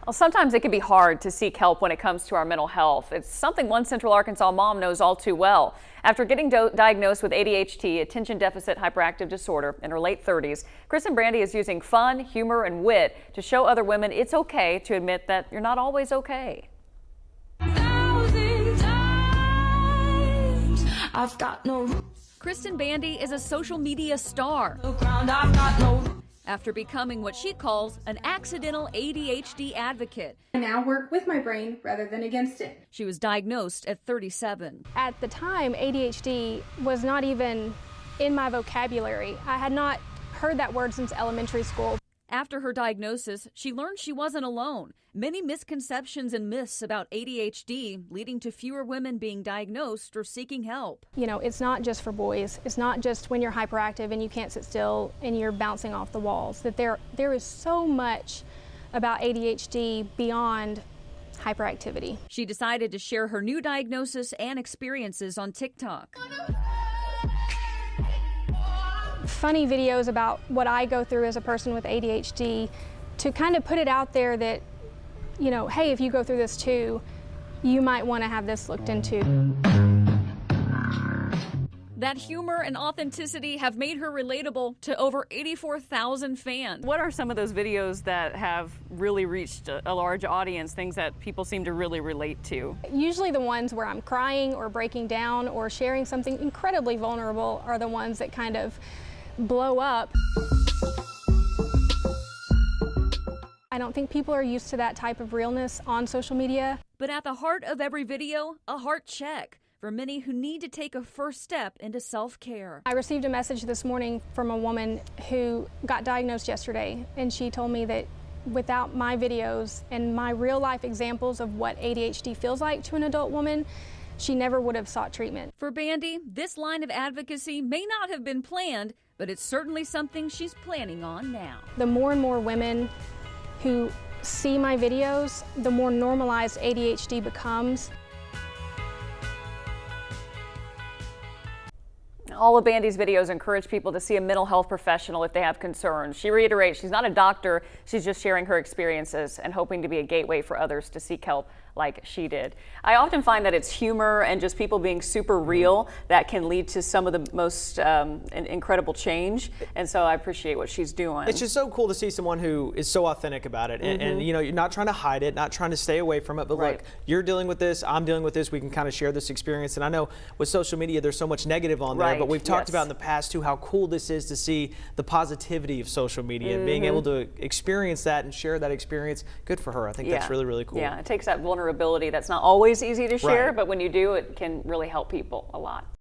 Well, sometimes it can be hard to seek help when it comes to our mental health. It's something one Central Arkansas mom knows all too well. After getting diagnosed with ADHD, attention deficit hyperactive disorder, in her late 30s, Kristen Brandy is using fun, humor, and wit to show other women it's okay to admit that you're not always okay. I've got no Kristen Bandy is a social media star ground, I've got no. after becoming what she calls an accidental ADHD advocate. I now work with my brain rather than against it. She was diagnosed at 37. At the time, ADHD was not even in my vocabulary. I had not heard that word since elementary school. After her diagnosis, she learned she wasn't alone. Many misconceptions and myths about ADHD leading to fewer women being diagnosed or seeking help. You know, it's not just for boys. It's not just when you're hyperactive and you can't sit still and you're bouncing off the walls. That there is so much about ADHD beyond hyperactivity. She decided to share her new diagnosis and experiences on TikTok. Funny videos about what I go through as a person with ADHD to kind of put it out there that, you know, hey, if you go through this too, you might want to have this looked into. That humor and authenticity have made her relatable to over 84,000 fans. What are some of those videos that have really reached a large audience, things that people seem to really relate to? Usually the ones where I'm crying or breaking down or sharing something incredibly vulnerable are the ones that kind of blow up. I don't think people are used to that type of realness on social media. But at the heart of every video, a heart check for many who need to take a first step into self-care. I received a message this morning from a woman who got diagnosed yesterday, and she told me that without my videos and my real-life examples of what ADHD feels like to an adult woman, she never would have sought treatment. For Bandy, this line of advocacy may not have been planned, but it's certainly something she's planning on now. The more and more women who see my videos, the more normalized ADHD becomes. All of Bandy's videos encourage people to see a mental health professional if they have concerns. She reiterates she's not a doctor, she's just sharing her experiences and hoping to be a gateway for others to seek help like she did. I often find that it's humor and just people being super real that can lead to some of the most incredible change, and so I appreciate what she's doing. It's just so cool to see someone who is so authentic about it, and you know, you're not trying to hide it, not trying to stay away from it, but Right. look, you're dealing with this, I'm dealing with this, we can kind of share this experience. And I know with social media there's so much negative on there, Right. but we've talked Yes. about in the past too how cool this is to see the positivity of social media and being able to experience that and share that experience. Good for her. I think that's really, really cool. Yeah, it takes that vulnerability that's not always easy to share, Right. but when you do, it can really help people a lot.